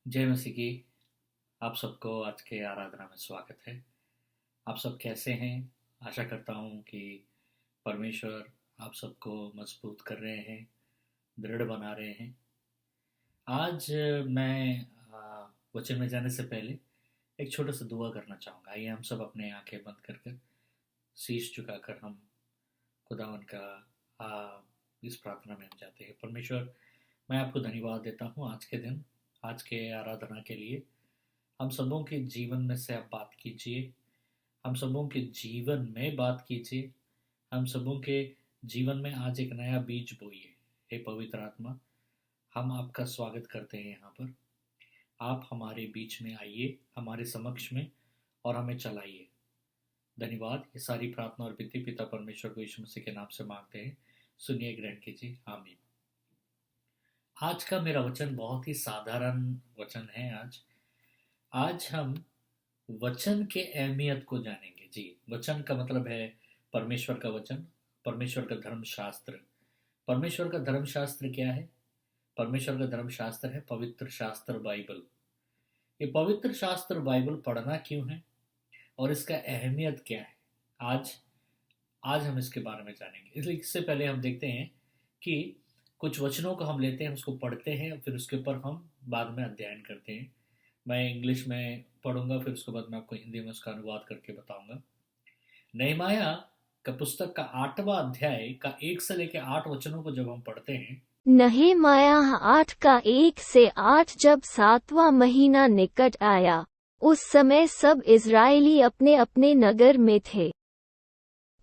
जय मसीह की। आप सबको आज के आराधना में स्वागत है। आप सब कैसे हैं? आशा करता हूँ कि परमेश्वर आप सबको मजबूत कर रहे हैं, दृढ़ बना रहे हैं। आज मैं वचन में जाने से पहले एक छोटा सा दुआ करना चाहूँगा। आइए हम सब अपने आंखें बंद कर कर शीश झुकाकर हम खुदावन का इस प्रार्थना में हम जाते हैं। परमेश्वर, मैं आपको धन्यवाद देता हूँ आज के दिन, आज के आराधना के लिए। हम सबों के जीवन में से आप बात कीजिए, हम सबों के जीवन में बात कीजिए, हम सबों के जीवन में आज एक नया बीज बोइए। हे पवित्र आत्मा, हम आपका स्वागत करते हैं यहाँ पर। आप हमारे बीच में आइए, हमारे समक्ष में, और हमें चलाइए। धन्यवाद। ये सारी प्रार्थना और विनती पिता परमेश्वर को यीशु मसीह के नाम से मांगते हैं। सुनिए, ग्रहण कीजिए। आमीन। आज का मेरा वचन बहुत ही साधारण वचन है। आज आज हम वचन के अहमियत को जानेंगे। जी, वचन का मतलब है परमेश्वर का वचन, परमेश्वर का धर्मशास्त्र। परमेश्वर का धर्मशास्त्र क्या है? परमेश्वर का धर्मशास्त्र है पवित्र शास्त्र बाइबल। ये पवित्र शास्त्र बाइबल पढ़ना क्यों है और इसका अहमियत क्या है, आज आज हम इसके बारे में जानेंगे। इसलिए इससे पहले हम देखते हैं कि कुछ वचनों को हम लेते हैं, उसको पढ़ते हैं, फिर उसके ऊपर हम बाद में अध्ययन करते हैं। मैं इंग्लिश में पढ़ूंगा, फिर उसके बाद मैं आपको हिंदी में उसका अनुवाद करके बताऊंगा। नehemiah का पुस्तक का 8वां अध्याय का 1 से लेकर 8 वचनों को जब हम पढ़ते हैं। नहेमाया 8 का 1 से 8। जब 7वां महीना निकट आया, उस समय सब इज़राइली अपने अपने नगर में थे।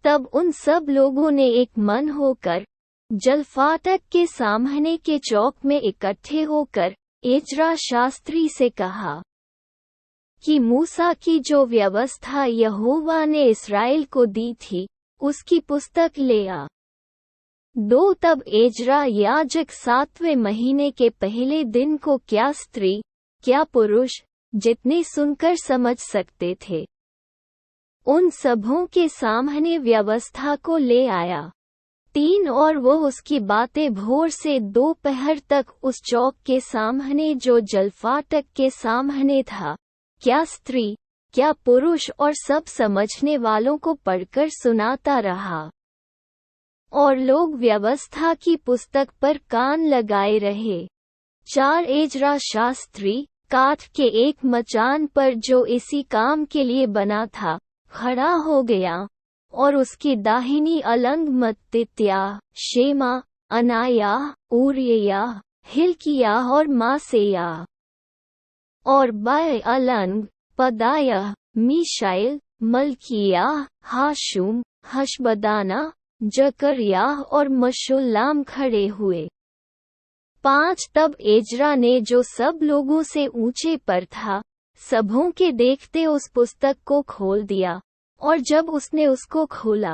तब उन सब लोगों ने एक मन होकर जलफाटक के सामने के चौक में इकट्ठे होकर एजरा शास्त्री से कहा कि मूसा की जो व्यवस्था यहोवा ने इस्राएल को दी थी, उसकी पुस्तक ले आ। तब एजरा याजक 7वें महीने के पहले दिन को क्या स्त्री, क्या पुरुष, जितने सुनकर समझ सकते थे, उन सबों के सामने व्यवस्था को ले आया। और वो उसकी बातें भोर से दोपहर तक उस चौक के सामने जो जलफाटक के सामने था, क्या स्त्री, क्या पुरुष और सब समझने वालों को पढ़कर सुनाता रहा। और लोग व्यवस्था की पुस्तक पर कान लगाए रहे। 4 एजरा शास्त्री काठ के एक मचान पर जो इसी काम के लिए बना था, खड़ा हो गया, और उसकी दाहिनी अलंग मत्तित्याह, शेमा, अनाया, ऊरिया, हिल्किया और मासेया, और बाएं अलंग पदाया, मीशाइल, मल्किया, हाशुम, हशबदाना, जकरिया और मशुल्लाम खड़े हुए। 5 तब एजरा ने जो सब लोगों से ऊंचे पर था, सबों के देखते उस पुस्तक को खोल दिया, और जब उसने उसको खोला,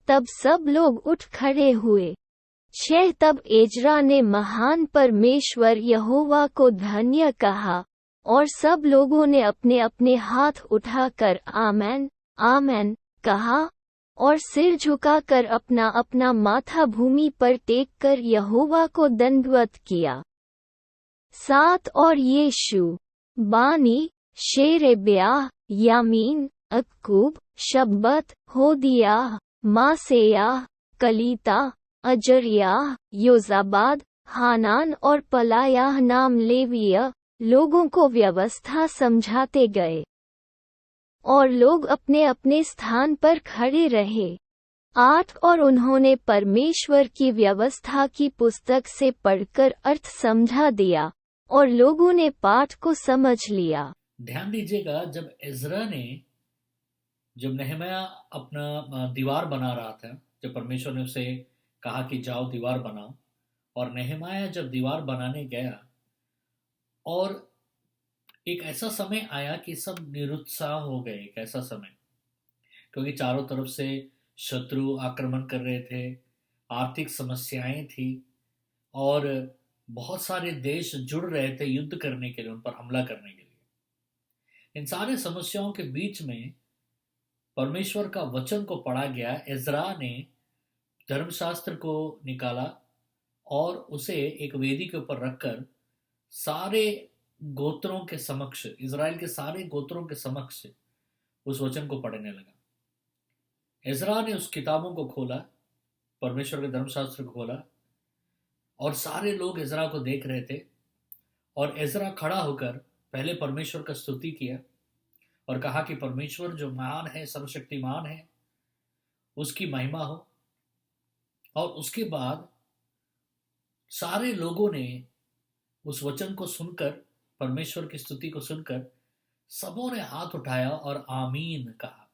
तब सब लोग उठ खड़े हुए। 6 तब एजरा ने महान परमेश्वर यहोवा को धन्य कहा, और सब लोगों ने अपने अपने हाथ उठाकर आमेन, आमेन कहा, और सिर झुकाकर अपना अपना माथा भूमि पर टेक कर यहोवा को दंडवत किया। 7 और यीशु, बानी, शेरेब्याह, यामीन, अक्कूब, शब्बत, होदिया, मासेया, कलीता, अजरिया, योजाबाद, हानान और पलायाह नाम लेवीय लोगों को व्यवस्था समझाते गए, और लोग अपने अपने स्थान पर खड़े रहे। 8 और उन्होंने परमेश्वर की व्यवस्था की पुस्तक से पढ़कर अर्थ समझा दिया, और लोगों ने पाठ को समझ लिया। ध्यान दीजिएगा, जब नेहम्याह अपना दीवार बना रहा था, जब परमेश्वर ने उसे कहा कि जाओ दीवार बनाओ, और नेहम्याह जब दीवार बनाने गया, और एक ऐसा समय आया कि सब निरुत्साह हो गए। एक ऐसा समय, क्योंकि चारों तरफ से शत्रु आक्रमण कर रहे थे, आर्थिक समस्याएं थी, और बहुत सारे देश जुड़ रहे थे युद्ध करने के लिए, उन पर हमला करने के लिए। इन सारे समस्याओं के बीच में परमेश्वर का वचन को पढ़ा गया। इज़रा ने धर्मशास्त्र को निकाला और उसे एक वेदी के ऊपर रखकर सारे गोत्रों के समक्ष, इज़राइल के सारे गोत्रों के समक्ष उस वचन को पढ़ने लगा। इज़रा ने उस किताबों को खोला, परमेश्वर के धर्मशास्त्र को खोला, और सारे लोग इज़रा को देख रहे थे। और इज़रा खड़ा होकर पहले परमेश्वर का स्तुति किया और कहा कि परमेश्वर जो महान है, सर्वशक्तिमान है, उसकी महिमा हो। और उसके बाद सारे लोगों ने उस वचन को सुनकर, परमेश्वर की स्तुति को सुनकर, सबों ने हाथ उठाया और आमीन कहा।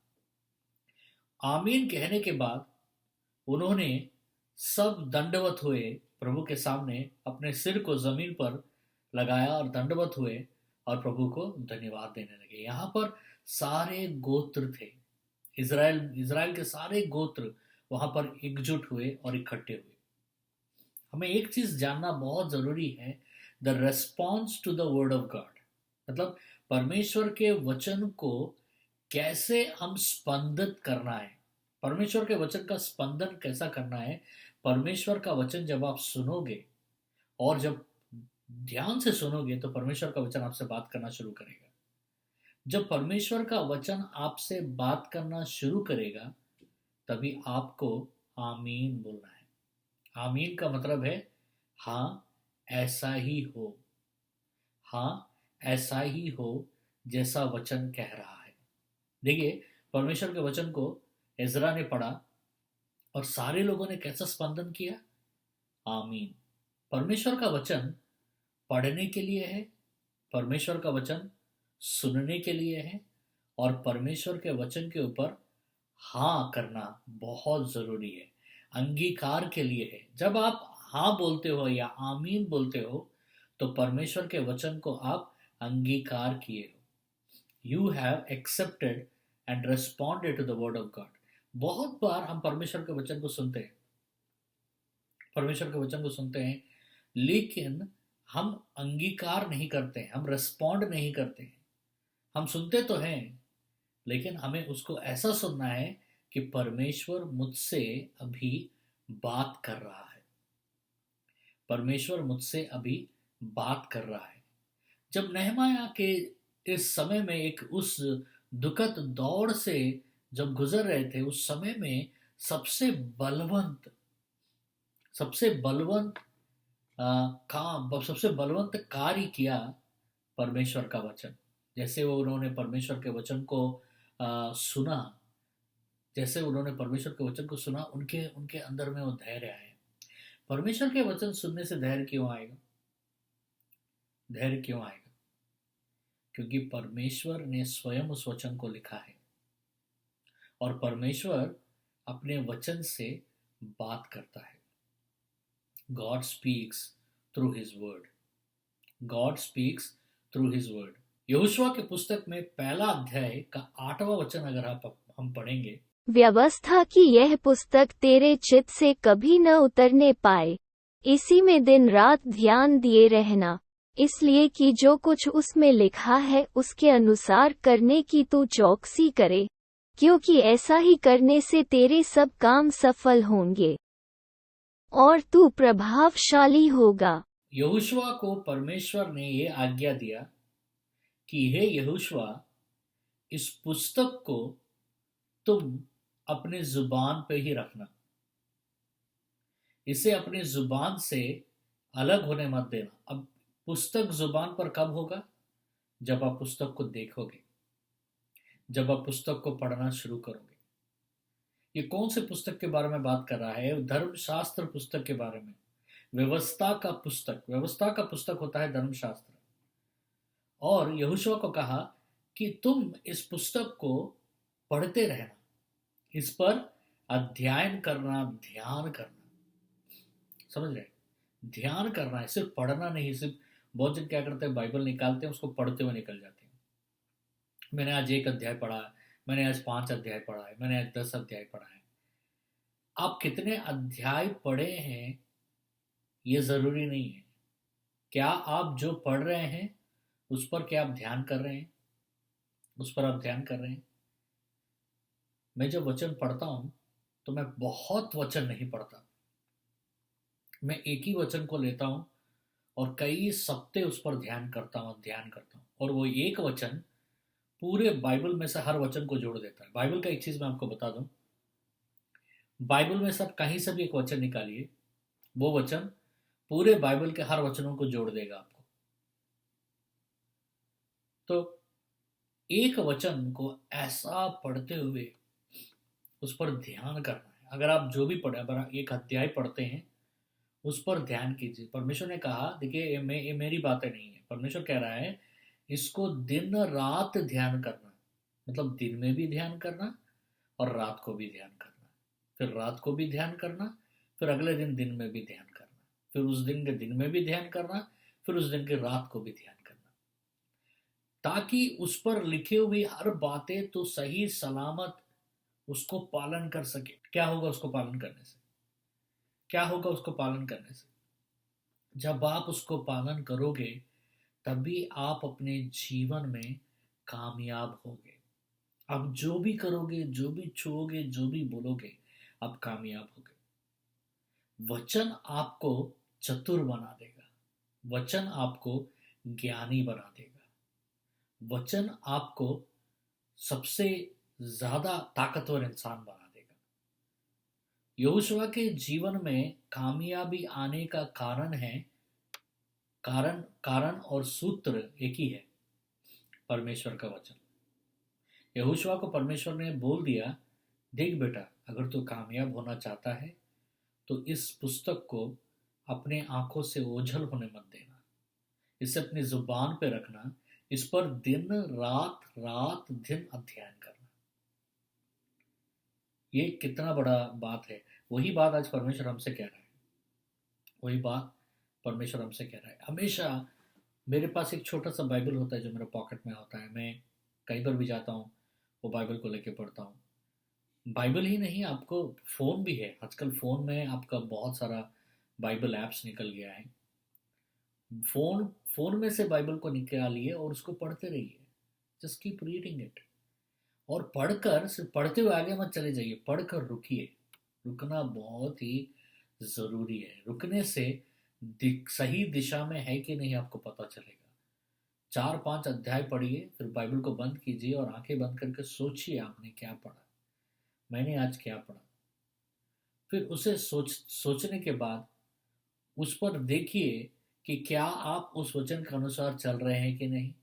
आमीन कहने के बाद उन्होंने सब दंडवत हुए, प्रभु के सामने अपने सिर को जमीन पर लगाया और दंडवत हुए और प्रभु को धन्यवाद देने लगे। यहाँ पर सारे गोत्र थे, इज़राइल इज़राइल के सारे गोत्र वहां पर एकजुट हुए और इकट्ठे हुए। हमें एक चीज जानना बहुत जरूरी है, the response to the word of God, मतलब परमेश्वर के वचन को कैसे हम स्पंदित करना है, परमेश्वर के वचन का स्पंदन कैसा करना है। परमेश्वर का वचन जब आप सुनोगे और जब ध्यान से सुनोगे तो परमेश्वर का वचन आपसे बात करना शुरू करेगा। जब परमेश्वर का वचन आपसे बात करना शुरू करेगा तभी आपको आमीन बोलना है। आमीन का मतलब है हाँ ऐसा ही हो, हाँ ऐसा ही हो जैसा वचन कह रहा है। देखिए, परमेश्वर के वचन को इज़रा ने पढ़ा और सारे लोगों ने कैसा स्पंदन किया? आमीन। परमेश्वर का वचन पढ़ने के लिए है, परमेश्वर का वचन सुनने के लिए है, और परमेश्वर के वचन के ऊपर हाँ करना बहुत जरूरी है, अंगीकार के लिए है। जब आप हाँ बोलते हो या आमीन बोलते हो तो परमेश्वर के वचन को आप अंगीकार किए हो, you have accepted and responded to the word of God. बहुत बार हम परमेश्वर के वचन को सुनते हैं, परमेश्वर के वचन को सुनते हैं, लेकिन हम अंगीकार नहीं करते हैं, हम रेस्पॉन्ड नहीं करते हैं। हम सुनते तो हैं लेकिन हमें उसको ऐसा सुनना है कि परमेश्वर मुझसे अभी बात कर रहा है, परमेश्वर मुझसे अभी बात कर रहा है। जब नहमाया के इस समय में एक उस दुखद दौड़ से जब गुजर रहे थे, उस समय में सबसे बलवंत सबसे बलवंत सबसे बलवंत कार्य किया परमेश्वर का वचन। जैसे वो उन्होंने परमेश्वर के वचन को सुना, जैसे उन्होंने परमेश्वर के वचन को सुना, उनके उनके अंदर में वो धैर्य आया। परमेश्वर के वचन सुनने से धैर्य क्यों आएगा? धैर्य क्यों आएगा? क्योंकि परमेश्वर ने स्वयं उस वचन को लिखा है और परमेश्वर अपने वचन से बात करता है। God speaks through his word, God speaks through his word. Yehoshua की पुस्तक में पहला अध्याय का 8वां वचन अगर हम पढ़ेंगे, व्यवस्था की यह पुस्तक तेरे चित्त से कभी न उतरने पाए, इसी में दिन रात ध्यान दिए रहना, इसलिए कि जो कुछ उसमें लिखा है उसके अनुसार करने की तू चौकसी करे, क्योंकि ऐसा ही करने से तेरे सब काम सफल होंगे और तू प्रभावशाली होगा। यहोशुआ को परमेश्वर ने ये आज्ञा दिया कि हे यहोशुआ, इस पुस्तक को तुम अपने जुबान पे ही रखना, इसे अपनी जुबान से अलग होने मत देना। अब पुस्तक जुबान पर कब होगा? जब आप पुस्तक को देखोगे, जब आप पुस्तक को पढ़ना शुरू करोगे। ये कौन से पुस्तक के बारे में बात कर रहा है? धर्मशास्त्र पुस्तक के बारे में। व्यवस्था का पुस्तक, व्यवस्था का पुस्तक होता है धर्मशास्त्र। और यहोशुआ को कहा कि तुम इस पुस्तक को पढ़ते रहना, इस पर अध्ययन करना, ध्यान करना। समझ रहे? ध्यान करना है, सिर्फ पढ़ना नहीं। सिर्फ बहुत जन क्या करते हैं, बाइबल निकालते हैं, उसको पढ़ते हुए निकल जाते हैं। मैंने आज 1 अध्याय पढ़ा है, मैंने आज 5 अध्याय पढ़ा है, मैंने आज 10 अध्याय पढ़ा है। आप कितने अध्याय पढ़े हैं ये जरूरी नहीं है। क्या आप जो पढ़ रहे हैं उस पर क्या आप ध्यान कर रहे हैं? उस पर आप ध्यान कर रहे हैं? मैं जब वचन पढ़ता हूं तो मैं बहुत वचन नहीं पढ़ता, मैं एक ही वचन को लेता हूं और कई सप्ते उस पर ध्यान करता हूँ, और वो एक वचन पूरे बाइबल में से हर वचन को जोड़ देता है। बाइबल का एक चीज मैं आपको बता दूं, बाइबल में सब कहीं से भी एक वचन निकालिए, वो वचन पूरे बाइबल के हर वचनों को जोड़ देगा आपको। तो एक वचन को ऐसा पढ़ते हुए उस पर ध्यान करना है। अगर आप जो भी पढ़े, अगर आप एक अध्याय पढ़ते हैं, उस पर ध्यान कीजिए। परमेश्वर ने कहा, देखिए ये मेरी बातें नहीं है, परमेश्वर कह रहा है इसको दिन रात ध्यान करना, मतलब दिन में भी ध्यान करना और रात को भी ध्यान करना, फिर रात को भी ध्यान करना, फिर अगले दिन में भी ध्यान करना, फिर उस दिन के दिन में भी ध्यान करना, फिर उस दिन के रात को भी ध्यान करना, ताकि उस पर लिखी हुई हर बातें तो सही सलामत उसको पालन कर सके। क्या होगा उसको पालन करने से? क्या होगा उसको पालन करने से? जब आप उसको पालन करोगे, तभी आप अपने जीवन में कामयाब होगे। आप जो भी करोगे, जो भी छुओगे, जो भी बोलोगे, आप कामयाब होगे। वचन आपको चतुर बना देगा, वचन आपको ज्ञानी बना देगा, वचन आपको सबसे ज्यादा ताकतवर इंसान बना देगा। यहोशुआ के जीवन में कामयाबी आने का कारण है, कारण कारण और सूत्र एक ही है, परमेश्वर का वचन। यहोशुआ को परमेश्वर ने बोल दिया, देख बेटा, अगर तू कामयाब होना चाहता है तो इस पुस्तक को अपने आंखों से ओझल होने मत देना, इसे अपनी जुबान पे रखना, इस पर दिन रात रात दिन अध्ययन करना। ये कितना बड़ा बात है। वही बात आज परमेश्वर हमसे कह रहा है, वही बात परमेश्वर हमसे कह रहा है। हमेशा मेरे पास एक छोटा सा बाइबल होता है जो मेरे पॉकेट में होता है। मैं कहीं पर भी जाता हूँ, वो बाइबल को लेके पढ़ता हूँ। बाइबल ही नहीं, आपको फ़ोन भी है आजकल। फ़ोन में आपका बहुत सारा बाइबल ऐप्स निकल गया है। फ़ोन फ़ोन में से बाइबल को निकालिए और उसको पढ़ते रहिए। Just keep reading it. और पढ़कर सिर्फ पढ़ते हुए आगे मत चले जाइए, पढ़कर रुकिए। रुकना बहुत ही ज़रूरी है। रुकने से सही दिशा में है कि नहीं आपको पता चलेगा। 4-5 अध्याय पढ़िए, फिर बाइबल को बंद कीजिए और आंखें बंद करके सोचिए आपने क्या पढ़ा, मैंने आज क्या पढ़ा। फिर उसे सोचने के बाद उस पर देखिए कि क्या आप उस वचन के अनुसार चल रहे हैं कि नहीं।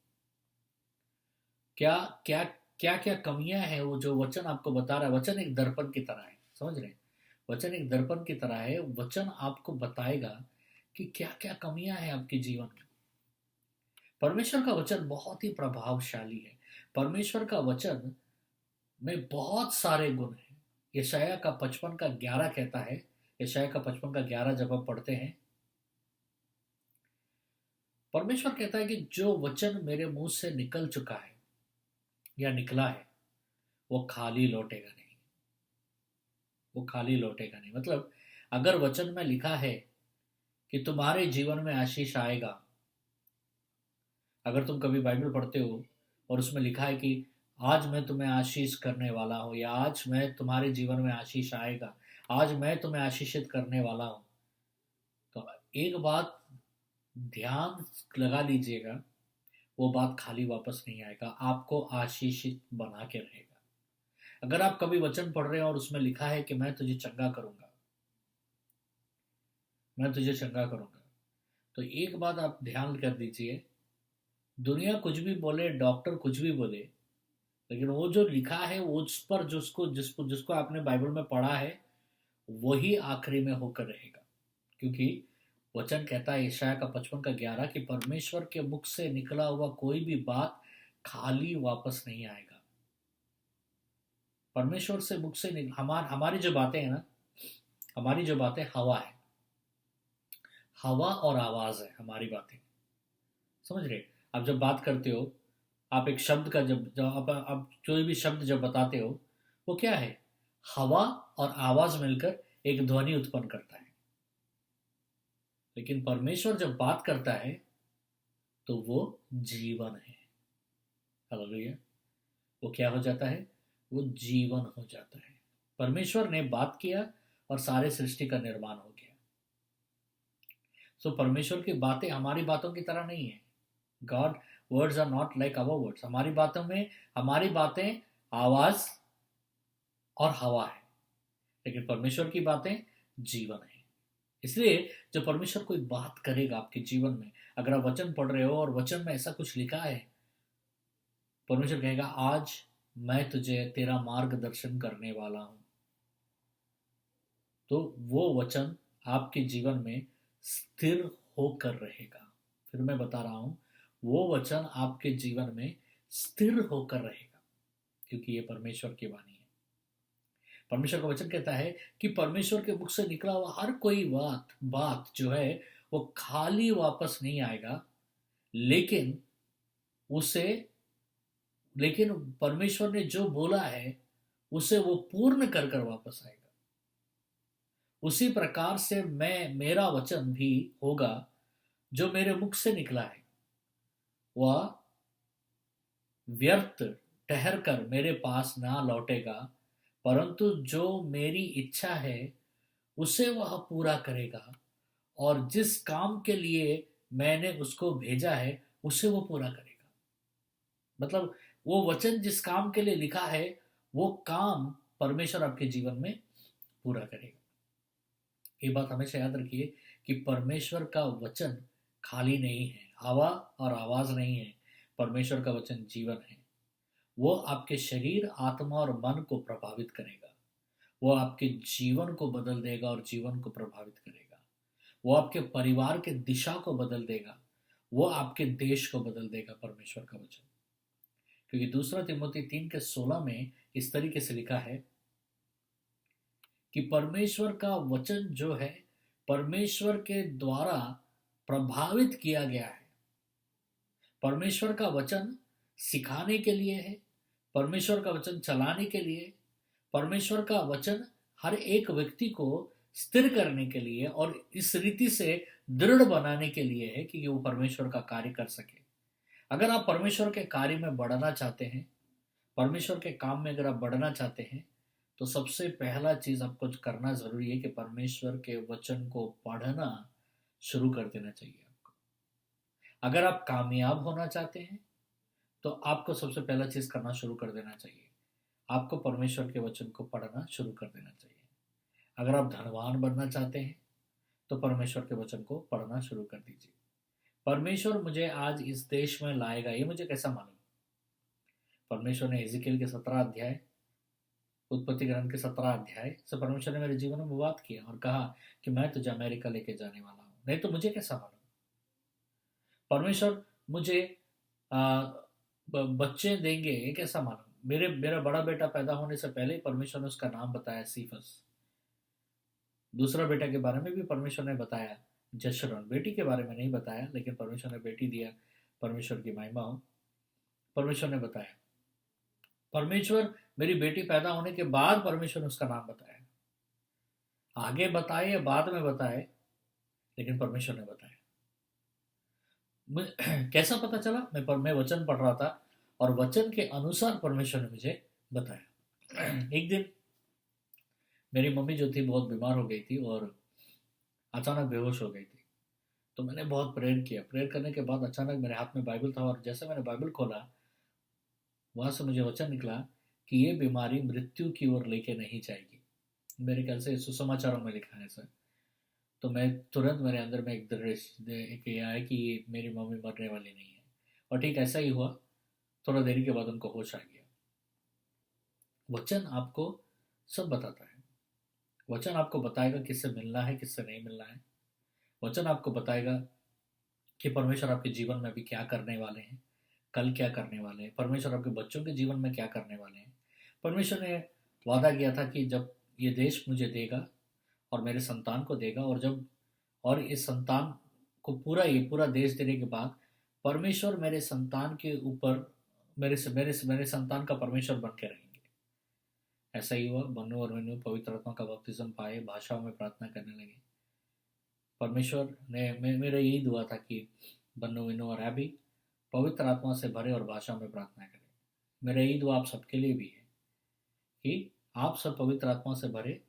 क्या क्या क्या क्या कमियां हैं, वो जो वचन आपको बता रहा है। वचन एक दर्पण की तरह है, समझ रहे हैं? वचन एक दर्पण की तरह है। वचन आपको बताएगा कि क्या क्या कमियां हैं आपके जीवन में। परमेश्वर का वचन बहुत ही प्रभावशाली है। परमेश्वर का वचन में बहुत सारे गुण हैं। यशाया का 55:11 कहता है, यशाया का 55:11 जब आप पढ़ते हैं, परमेश्वर कहता है कि जो वचन मेरे मुंह से निकल चुका है या निकला है, वो खाली लौटेगा नहीं। वो खाली लौटेगा नहीं, मतलब अगर वचन में लिखा है कि तुम्हारे जीवन में आशीष आएगा, अगर तुम कभी बाइबल पढ़ते हो और उसमें लिखा है कि आज मैं तुम्हें आशीष करने वाला हूँ, या आज मैं तुम्हारे जीवन में आशीष आएगा, आज मैं तुम्हें आशीषित करने वाला हूँ, तो एक बात ध्यान लगा लीजिएगा, वो बात खाली वापस नहीं आएगा, आपको आशीषित बना के रहेगा। अगर आप कभी वचन पढ़ रहे हैं और उसमें लिखा है कि मैं तुझे चंगा करूंगा, मैं तुझे चंगा करूंगा, तो एक बात आप ध्यान कर दीजिए, दुनिया कुछ भी बोले, डॉक्टर कुछ भी बोले, लेकिन वो जो लिखा है वो उस पर जिसको आपने बाइबल में पढ़ा है, वही आखिरी में होकर रहेगा। क्योंकि वचन कहता है यशाया का 55:11 कि परमेश्वर के मुख से निकला हुआ कोई भी बात खाली वापस नहीं आएगा। परमेश्वर से मुख से हमारी जो बातें हैं ना, हमारी जो बातें हवा है, हवा और आवाज है हमारी बातें, समझ रहे? आप जब बात करते हो, आप एक शब्द का जब आप जो भी शब्द जब बताते हो, वो क्या है? हवा और आवाज मिलकर एक ध्वनि उत्पन्न करता है। लेकिन परमेश्वर जब बात करता है तो वो जीवन है। हालेलुया। वो क्या हो जाता है? वो जीवन हो जाता है। परमेश्वर ने बात किया और सारे सृष्टि का निर्माण हो गया। सो परमेश्वर की बातें हमारी बातों की तरह नहीं है। God words are not like our words. हमारी बातों में, हमारी बातें आवाज और हवा है, लेकिन परमेश्वर की बातें जीवन है। इसलिए जब परमेश्वर कोई बात करेगा आपके जीवन में, अगर आप वचन पढ़ रहे हो और वचन में ऐसा कुछ लिखा है, परमेश्वर कहेगा आज मैं तुझे तेरा मार्गदर्शन करने वाला हूं, तो वो वचन आपके जीवन में स्थिर होकर रहेगा। फिर मैं बता रहा हूं, वो वचन आपके जीवन में स्थिर होकर रहेगा, क्योंकि ये परमेश्वर की वाणी है। परमेश्वर का वचन कहता है कि परमेश्वर के मुख से निकला हुआ हर कोई बात बात जो है वो खाली वापस नहीं आएगा, लेकिन उसे लेकिन परमेश्वर ने जो बोला है उसे वो पूर्ण कर कर वापस आएगा। उसी प्रकार से मेरा वचन भी होगा जो मेरे मुख से निकला है, वह व्यर्थ ठहर कर मेरे पास ना लौटेगा, परंतु जो मेरी इच्छा है उसे वह पूरा करेगा, और जिस काम के लिए मैंने उसको भेजा है उसे वो पूरा करेगा। मतलब वो वचन जिस काम के लिए लिखा है वो काम परमेश्वर आपके जीवन में पूरा करेगा। ये बात हमेशा याद रखिए कि परमेश्वर का वचन खाली नहीं है, हवा और आवाज नहीं है। परमेश्वर का वचन जीवन है। वो आपके शरीर, आत्मा और मन को प्रभावित करेगा। वो आपके जीवन को बदल देगा और जीवन को प्रभावित करेगा। वो आपके परिवार के दिशा को बदल देगा। वो आपके देश को बदल देगा, परमेश्वर का वचन। क्योंकि दूसरा तिमोथी 3:16 में इस तरीके से लिखा है कि परमेश्वर का वचन जो है परमेश्वर के द्वारा प्रभावित किया गया है। परमेश्वर का वचन सिखाने के लिए है, परमेश्वर का वचन चलाने के लिए, परमेश्वर का वचन हर एक व्यक्ति को स्थिर करने के लिए और इस रीति से दृढ़ बनाने के लिए है कि वो परमेश्वर का कार्य कर सके। अगर आप परमेश्वर के कार्य में बढ़ना चाहते हैं, परमेश्वर के काम में अगर आप बढ़ना चाहते हैं, तो सबसे पहला चीज आपको करना जरूरी है कि परमेश्वर के वचन को पढ़ना शुरू कर देना चाहिए आपको। अगर आप कामयाब होना चाहते हैं तो आपको सबसे पहला चीज करना शुरू कर देना चाहिए, आपको परमेश्वर के वचन को पढ़ना शुरू कर देना चाहिए। अगर आप धनवान बनना चाहते हैं तो परमेश्वर के वचन को पढ़ना शुरू कर दीजिए। परमेश्वर मुझे आज इस देश में लाएगा, ये मुझे कैसा मालूम? परमेश्वर ने एजिकेल के 17 अध्याय, उत्पत्ति ग्रंथ के 17 अध्याय से परमेश्वर ने मेरे जीवन में बात किया और कहा कि मैं तुझे अमेरिका लेके जाने वाला हूं। नहीं तो मुझे कैसा मालूम? परमेश्वर मुझे बच्चे देंगे, ये कैसा मालूम? मेरा बड़ा बेटा पैदा होने से पहले परमेश्वर ने उसका नाम बताया सीफस। दूसरा बेटा के बारे में भी परमेश्वर ने बताया जशरन। बेटी के बारे में नहीं बताया, लेकिन परमेश्वर ने बेटी दिया। परमेश्वर की महिमा हो। परमेश्वर ने बताया। परमेश्वर मेरी बेटी पैदा होने के बाद परमेश्वर ने उसका नाम बताया। आगे बताए या बाद में बताए, लेकिन परमेश्वर ने बताया। कैसा पता चला? मैं वचन पढ़ रहा था और वचन के अनुसार परमेश्वर ने मुझे बताया। एक दिन मेरी मम्मी जो थी बहुत बीमार हो गई थी और अचानक बेहोश हो गई थी। तो मैंने बहुत प्रेयर किया। प्रेयर करने के बाद अचानक मेरे हाथ में बाइबल था और जैसे मैंने बाइबल खोला, वहां से मुझे वचन निकला कि ये बीमारी मृत्यु की ओर लेके नहीं जाएगी। मेरे ख्याल से सुसमाचारों में लिखा है सर। तो मैं तुरंत मेरे अंदर में एक दृश्य एक ये आया कि मेरी मम्मी मरने वाली नहीं है। और ठीक ऐसा ही हुआ। थोड़ा देरी के बाद उनको होश आ गया। वचन आपको सब बताता है। वचन आपको बताएगा किससे मिलना है, किससे नहीं मिलना है। वचन आपको बताएगा कि परमेश्वर आपके जीवन में अभी क्या करने वाले हैं, कल क्या करने वाले हैं, परमेश्वर आपके बच्चों के जीवन में क्या करने वाले हैं। परमेश्वर ने वादा किया था कि जब ये देश मुझे देगा और मेरे संतान को देगा, और इस संतान को ये पूरा देश देने के बाद परमेश्वर मेरे संतान के ऊपर मेरे संतान का परमेश्वर बन के रहेंगे। ऐसा ही हुआ। बन्नू और विन्नू पवित्र आत्मा का बपतिस्म पाए, भाषाओं में प्रार्थना करने लगे। परमेश्वर ने मेरा यही दुआ था कि बन्नू, विन्नू और हैबी पवित्र आत्मा से भरे और भाषा में प्रार्थना करें। मेरा यही दुआ आप सबके लिए भी है कि आप सब पवित्र आत्मा से भरे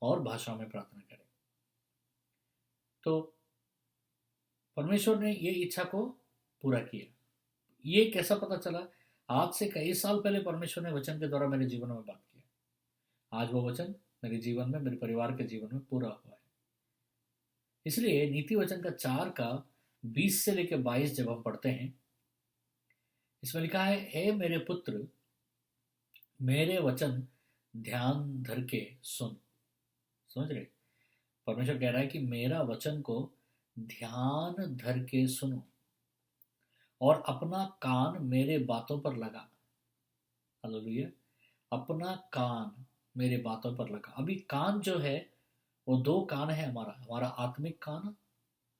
और भाषा में प्रार्थना करें। तो परमेश्वर ने ये इच्छा को पूरा किया। ये कैसा पता चला? आज से कई साल पहले परमेश्वर ने वचन के द्वारा मेरे जीवन में बात किया। आज वो वचन मेरे जीवन में, मेरे परिवार के जीवन में पूरा हुआ है। इसलिए नीति वचन का 4 का 20 से लेकर 22 जब हम पढ़ते हैं, इसमें लिखा है, हे मेरे पुत्र, मेरे वचन ध्यान धर के सुन। समझ रहे? परमेश्वर कह रहा है कि मेरा वचन को ध्यान धर के सुनो और अपना कान मेरे बातों पर लगा। हालेलुया। अपना कान मेरे बातों पर लगा। अभी कान जो है वो 2 कान है, हमारा आत्मिक कान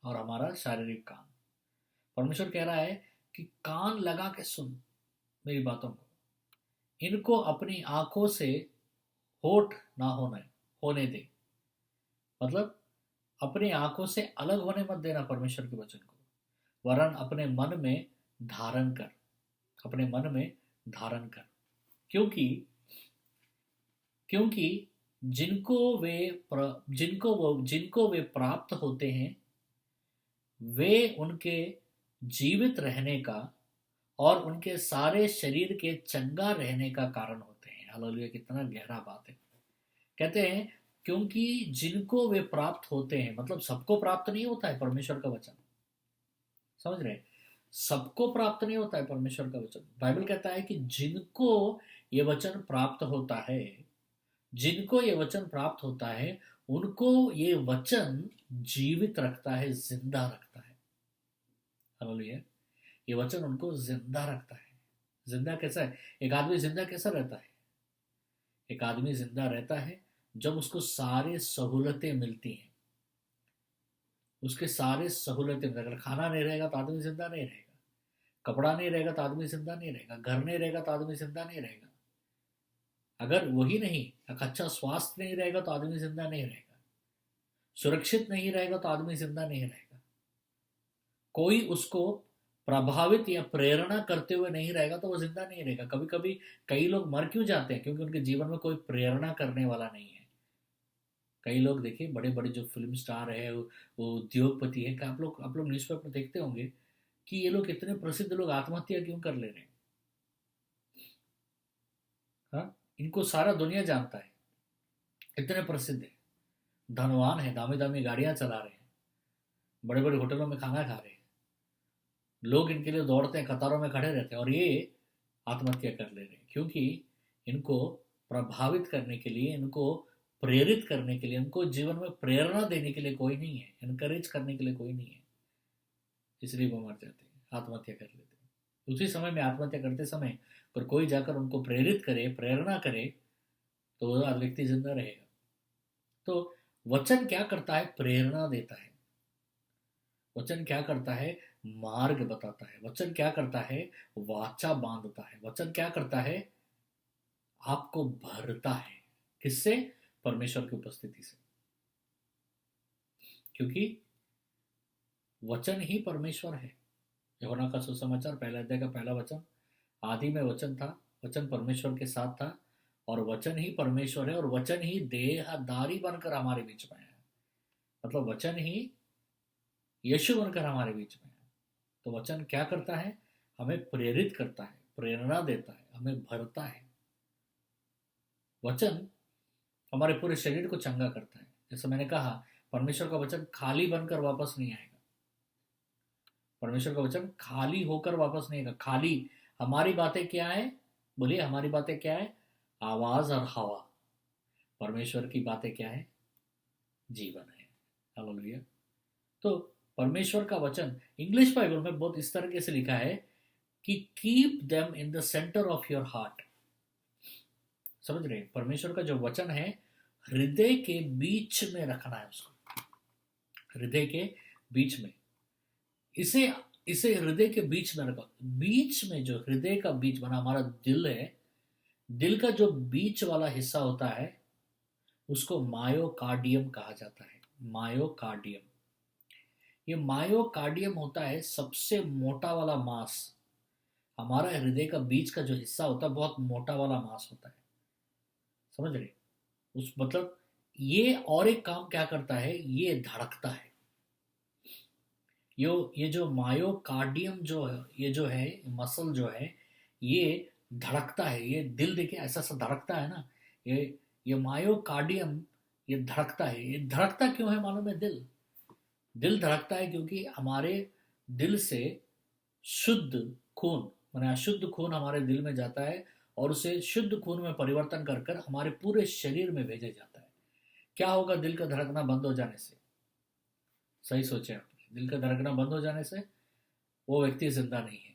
और हमारा शारीरिक कान। परमेश्वर कह रहा है कि कान लगा के सुन मेरी बातों को, इनको अपनी आंखों से होठ ना होने दे। मतलब अपनी आंखों से अलग होने मत देना परमेश्वर के वचन को, वरन अपने मन में धारण कर। अपने मन में धारण कर। क्योंकि क्योंकि जिनको वे प्राप्त होते हैं, वे उनके जीवित रहने का और उनके सारे शरीर के चंगा रहने का कारण होते हैं। हालेलुया। कितना गहरा बात है। कहते हैं क्योंकि जिनको वे प्राप्त होते हैं, मतलब सबको प्राप्त नहीं होता है परमेश्वर का वचन। समझ रहे? सबको प्राप्त नहीं होता है परमेश्वर का वचन। बाइबल कहता है कि जिनको ये वचन प्राप्त होता है, जिनको ये वचन प्राप्त होता है, उनको ये वचन जीवित रखता है, जिंदा रखता है। हालेलुया। ये वचन उनको जिंदा रखता है। जिंदा कैसा है? एक आदमी जिंदा कैसा रहता है? एक आदमी जिंदा रहता है जब उसको सारे सहूलतें मिलती हैं। उसके सारे सहूलतें, अगर खाना नहीं रहेगा तो आदमी जिंदा नहीं रहेगा, कपड़ा नहीं रहेगा तो आदमी जिंदा नहीं रहेगा, घर नहीं रहेगा तो आदमी जिंदा नहीं रहेगा, अगर वही नहीं, एक अच्छा स्वास्थ्य नहीं रहेगा तो आदमी जिंदा नहीं रहेगा, सुरक्षित नहीं रहेगा तो आदमी जिंदा नहीं रहेगा, कोई उसको प्रभावित या प्रेरणा करते हुए नहीं रहेगा तो वो जिंदा नहीं रहेगा। कभी कभी कई लोग मर क्यों जाते हैं? क्योंकि उनके जीवन में कोई प्रेरणा करने वाला नहीं है। कई लोग देखिए, बड़े बड़े जो फिल्म स्टार है, वो उद्योगपति है, आप लोग न्यूज़पेपर देखते होंगे कि ये लोग, इतने प्रसिद्ध लोग आत्महत्या क्यों कर ले रहे हैं? हाँ, इनको सारा दुनिया जानता है, इतने प्रसिद्ध है, धनवान है, दामी दामी गाड़ियां चला रहे हैं, बड़े बड़े होटलों में खाना खा रहे हैं, लोग इनके लिए दौड़ते हैं, कतारों में खड़े रहते हैं, और ये आत्महत्या कर ले रहे हैं। क्योंकि इनको प्रभावित करने के लिए, इनको प्रेरित करने के लिए, इनको जीवन में प्रेरणा देने के लिए कोई नहीं है, इनकरेज करने के लिए कोई नहीं है, इसलिए वो मर जाते हैं, आत्महत्या कर लेते हैं। उसी समय में, आत्महत्या करते समय पर कोई जाकर उनको प्रेरित करे, प्रेरणा करे, तो वो व्यक्ति जिंदा रहेगा। तो वचन क्या करता है? प्रेरणा देता है। वचन क्या करता है? मार्ग बताता है। वचन क्या करता है? वाचा बांधता है। वचन क्या करता है? आपको भरता है। किससे? परमेश्वर की उपस्थिति से। क्योंकि वचन ही परमेश्वर है। यूहन्ना का सुसमाचार 1 अध्याय का 1 वचन, आदि में वचन था, वचन परमेश्वर के साथ था, और वचन ही परमेश्वर है, और वचन ही देहधारी बनकर हमारे बीच में आया। मतलब वचन ही यीशु बनकर हमारे बीच में आया। तो वचन क्या करता है? हमें प्रेरित करता है, प्रेरणा देता है, हमें भरता है। वचन हमारे पूरे शरीर को चंगा करता है। जैसे मैंने कहा, परमेश्वर का वचन खाली बनकर वापस नहीं आएगा। परमेश्वर का वचन खाली होकर वापस नहीं आएगा। खाली हमारी बातें क्या है? बोलिए, हमारी बातें क्या है? आवाज और हवा। परमेश्वर की बातें क्या है? जीवन है। हालेलुया। तो परमेश्वर का वचन इंग्लिश बाइबल में बहुत इस तरीके से लिखा है कि keep them in the centre of your heart. समझ रहे? परमेश्वर का जो वचन है, हृदय के बीच में रखना है उसको, हृदय के बीच में। इसे इसे हृदय के बीच में रखो। बीच में, जो हृदय का बीच बना हमारा दिल है, दिल का जो बीच वाला हिस्सा होता है, उसको मायोकार्डियम कहा जाता है। मायोकार्डियम, ये मायोकार्डियम होता है सबसे मोटा वाला मांस। हमारा हृदय का बीच का जो हिस्सा होता है, बहुत मोटा वाला मांस होता है। समझ रहे? उस मतलब ये और एक काम क्या करता है? ये धड़कता है। ये जो मायोकार्डियम जो है, ये जो है मसल जो है, ये धड़कता है। ये दिल देखिए ऐसा सा धड़कता है ना, ये मायोकार्डियम, ये धड़कता है। ये धड़कता क्यों है मालूम है? दिल धड़कता है क्योंकि हमारे दिल से शुद्ध खून, माने अशुद्ध खून हमारे दिल में जाता है, और उसे शुद्ध खून में परिवर्तन कर कर हमारे पूरे शरीर में भेजा जाता है। क्या होगा दिल का धड़कना बंद हो जाने से? सही सोचे आपने, दिल का धड़कना बंद हो जाने से वो व्यक्ति जिंदा नहीं है।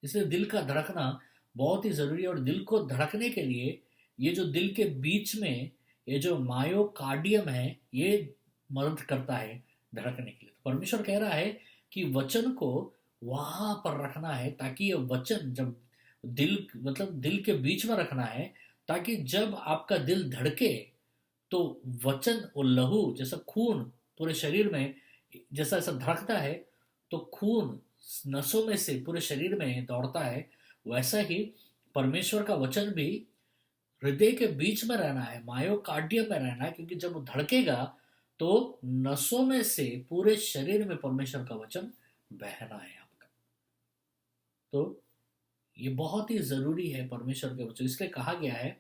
इसलिए दिल का धड़कना बहुत ही ज़रूरी है, और दिल को धड़कने के लिए ये जो दिल के बीच में ये जो मायोकार्डियम है, ये मदद करता है धड़कने के लिए। तो परमेश्वर कह रहा है कि वचन को वहां पर रखना है, ताकि ये वचन जब दिल, मतलब दिल के बीच में रखना है, ताकि जब आपका दिल धड़के तो वचन और लहू जैसा खून पूरे शरीर में जैसा ऐसा धड़कता है, तो खून नसों में से पूरे शरीर में दौड़ता है, वैसा ही परमेश्वर का वचन भी हृदय के बीच में रहना है, मायोकार्डियम में रहना है, क्योंकि जब वो धड़केगा तो नसों में से पूरे शरीर में परमेश्वर का वचन बहना है आपका। तो ये बहुत ही जरूरी है परमेश्वर के वचन, इसलिए कहा गया है।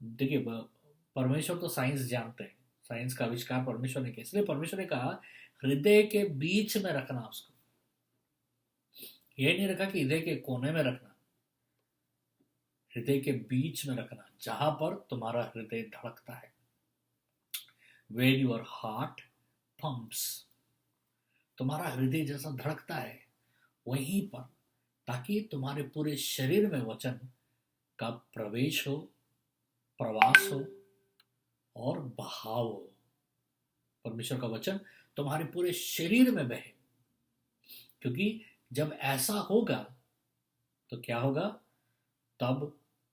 देखिए परमेश्वर तो साइंस जानते हैं, साइंस का आविष्कार परमेश्वर ने किया, इसलिए परमेश्वर ने कहा हृदय के बीच में रखना उसको। ये नहीं रखा कि हृदय के कोने में रखना, हृदय के बीच में रखना, जहां पर तुम्हारा हृदय धड़कता है, वेर योर हार्ट पंप्स, तुम्हारा हृदय जैसा धड़कता है वहीं पर, ताकि तुम्हारे पूरे शरीर में वचन का प्रवेश हो, प्रवास हो और बहाव हो। परमेश्वर का वचन तुम्हारे पूरे शरीर में बहे, क्योंकि जब ऐसा होगा तो क्या होगा? तब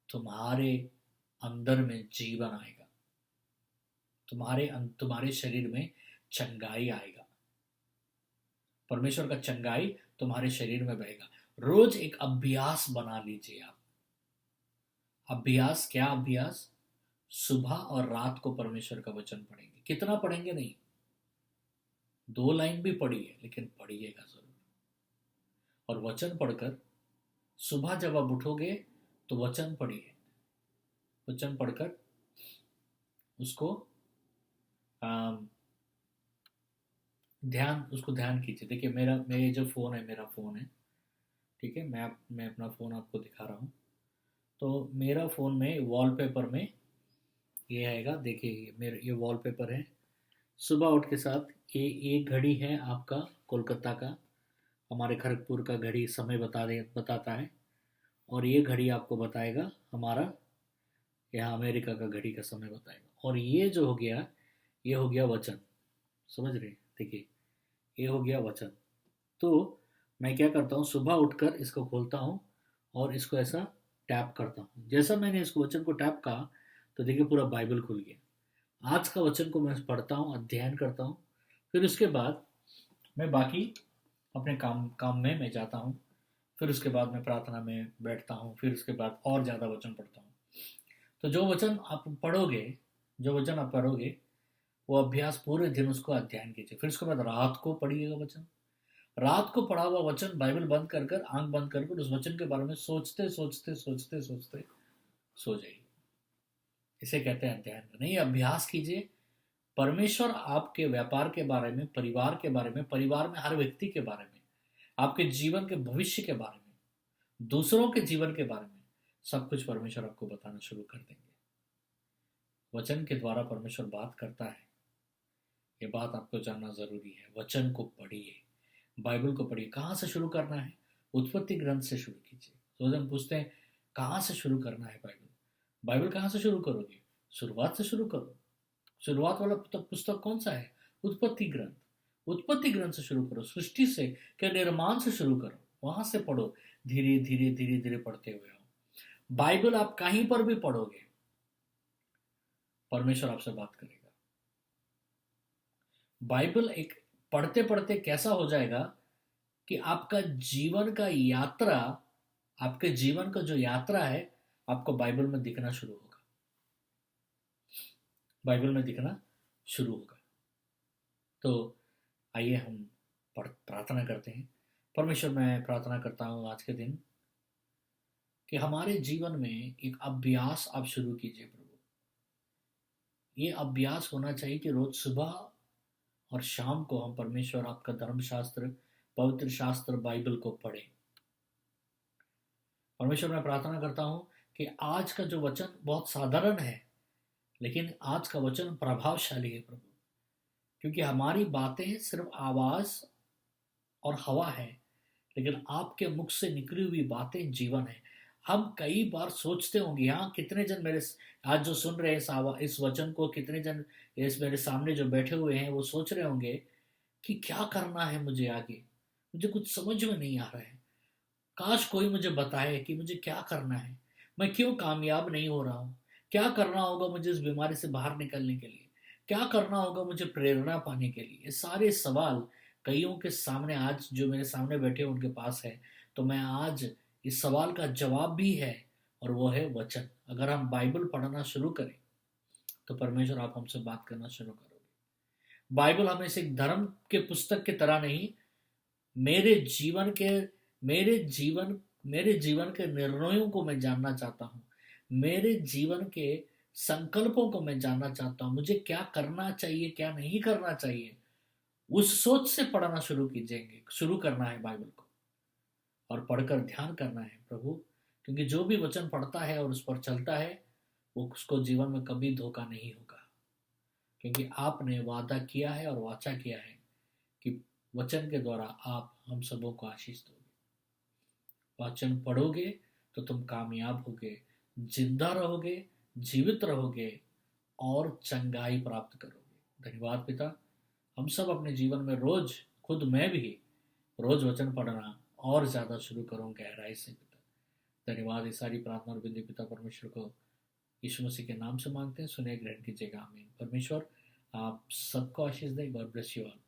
तुम्हारे अंदर में जीवन आएगा, तुम्हारे शरीर में चंगाई आएगा, परमेश्वर का चंगाई तुम्हारे शरीर में बहेगा। रोज एक अभ्यास बना लीजिए आप। अभ्यास क्या? अभ्यास सुबह और रात को परमेश्वर का वचन पढ़ेंगे। कितना पढ़ेंगे? नहीं, 2 लाइन भी पढ़िए, लेकिन पढ़िएगा जरूर। और वचन पढ़कर सुबह जब आप उठोगे तो वचन पढ़िए, वचन पढ़कर उसको उसको ध्यान कीजिए। देखिए मेरे जो फ़ोन है, मेरा फ़ोन है, ठीक है, मैं अपना फ़ोन आपको दिखा रहा हूँ। तो मेरा फ़ोन में वॉलपेपर में ये आएगा, देखिए मेरे ये वॉलपेपर है। सुबह उठ के साथ ये एक घड़ी है आपका कोलकाता का, हमारे खड़गपुर का घड़ी समय बताता है, और ये घड़ी आपको बताएगा हमारा यहाँ अमेरिका का घड़ी का समय बताएगा। और ये जो हो गया, ये हो गया वचन, समझ रहे? देखिए ये हो गया वचन। तो मैं क्या करता हूँ, सुबह उठकर इसको खोलता हूँ और इसको ऐसा टैप करता हूँ। जैसा मैंने इसको वचन को टैप कहा तो देखिए पूरा बाइबल खुल गया। आज का वचन को मैं पढ़ता हूँ, अध्ययन करता हूँ, फिर उसके बाद मैं बाकी अपने काम काम में मैं जाता हूँ, फिर उसके बाद मैं प्रार्थना में बैठता हूँ, फिर उसके बाद और ज़्यादा वचन पढ़ता हूँ। तो जो वचन आप पढ़ोगे वो अभ्यास पूरे दिन उसको अध्ययन कीजिए, फिर उसके बाद रात को पढ़िएगा वचन। रात को पढ़ा हुआ वचन बाइबल बंद कर कर, आंख बंद कर कर उस वचन के बारे में सोचते सोचते सोचते सोचते सो जाइए। इसे कहते हैं अध्ययन करना। ये अभ्यास कीजिए। परमेश्वर आपके व्यापार के बारे में, परिवार के बारे में, परिवार में हर व्यक्ति के बारे में, आपके जीवन के भविष्य के बारे में, दूसरों के जीवन के बारे में सब कुछ परमेश्वर आपको बताना शुरू कर देंगे। वचन के द्वारा परमेश्वर बात करता है, ये बात आपको जानना जरूरी है। वचन को पढ़िए, बाइबल को पढ़िए। कहाँ से शुरू करना है? उत्पत्ति ग्रंथ से शुरू कीजिए। तो हम पूछते हैं कहाँ से शुरू करना है बाइबल? बाइबल कहाँ से शुरू करोगे? शुरुआत से शुरू करो। शुरुआत वाला पुस्तक कौन सा है? उत्पत्ति ग्रंथ। उत्पत्ति ग्रंथ से शुरू करो, सृष्टि से के निर्माण से शुरू करो, वहां से पढ़ो, धीरे धीरे धीरे धीरे पढ़ते हुए आओ। बाइबल आप कहीं पर भी पढ़ोगे, परमेश्वर आपसे बात करेगा। बाइबल एक पढ़ते पढ़ते कैसा हो जाएगा कि आपका जीवन का यात्रा, आपके जीवन का जो यात्रा है आपको बाइबल में दिखना शुरू होगा, बाइबल में दिखना शुरू होगा। तो आइए हम प्रार्थना करते हैं। परमेश्वर, मैं प्रार्थना करता हूँ आज के दिन कि हमारे जीवन में एक अभ्यास आप शुरू कीजिए प्रभु। ये अभ्यास होना चाहिए कि रोज सुबह और शाम को हम परमेश्वर आपका धर्मशास्त्र, पवित्र शास्त्र बाइबल को पढ़ें। परमेश्वर, मैं प्रार्थना करता हूँ कि आज का जो वचन बहुत साधारण है, लेकिन आज का वचन प्रभावशाली है प्रभु, क्योंकि हमारी बातें सिर्फ आवाज और हवा है, लेकिन आपके मुख से निकली हुई बातें जीवन है। हम कई बार सोचते होंगे, यहाँ कितने जन मेरे आज जो सुन रहे हैं इस वचन को, कितने जन इस मेरे सामने जो बैठे हुए हैं वो सोच रहे होंगे कि क्या करना है मुझे आगे, मुझे कुछ समझ में नहीं आ रहा है। काश कोई मुझे बताए कि मुझे क्या करना है, मैं क्यों कामयाब नहीं हो रहा हूँ, क्या करना होगा मुझे इस बीमारी से बाहर निकलने के लिए, क्या करना होगा मुझे प्रेरणा पाने के लिए। ये सारे सवाल कईयों के सामने आज जो मेरे सामने बैठे हैं उनके पास है। तो मैं आज इस सवाल का जवाब भी है, और वो है वचन। अगर हम बाइबल पढ़ना शुरू करें तो परमेश्वर आप हमसे बात करना शुरू करोगे। बाइबल हमें से एक धर्म के पुस्तक की तरह नहीं, मेरे जीवन के मेरे जीवन मेरे जीवन के निर्णयों को मैं जानना चाहता हूँ। मेरे जीवन के संकल्पों को मैं जानना चाहता हूँ। मुझे क्या करना चाहिए, क्या नहीं करना चाहिए, उस सोच से पढ़ना शुरू करना है बाइबल को, और पढ़कर ध्यान करना है प्रभु। क्योंकि जो भी वचन पढ़ता है और उस पर चलता है, वो उसको जीवन में कभी धोखा नहीं होगा, क्योंकि आपने वादा किया है और वाचा किया है कि वचन के द्वारा आप हम सबों को आशीष दोगे। वचन पढ़ोगे तो तुम कामयाब होगे, जिंदा रहोगे, जीवित रहोगे और चंगाई प्राप्त करोगे। धन्यवाद पिता। हम सब अपने जीवन में रोज, खुद मैं भी रोज वचन पढ़ना और ज्यादा शुरू करूं गहराई से पिता। धन्यवाद। ये सारी प्रार्थना और विनती पिता परमेश्वर को यीशु मसीह के नाम से मांगते हैं, सुने ग्रहण कीजिएगा, आमीन। परमेश्वर आप सबको आशीष दें। God bless you all.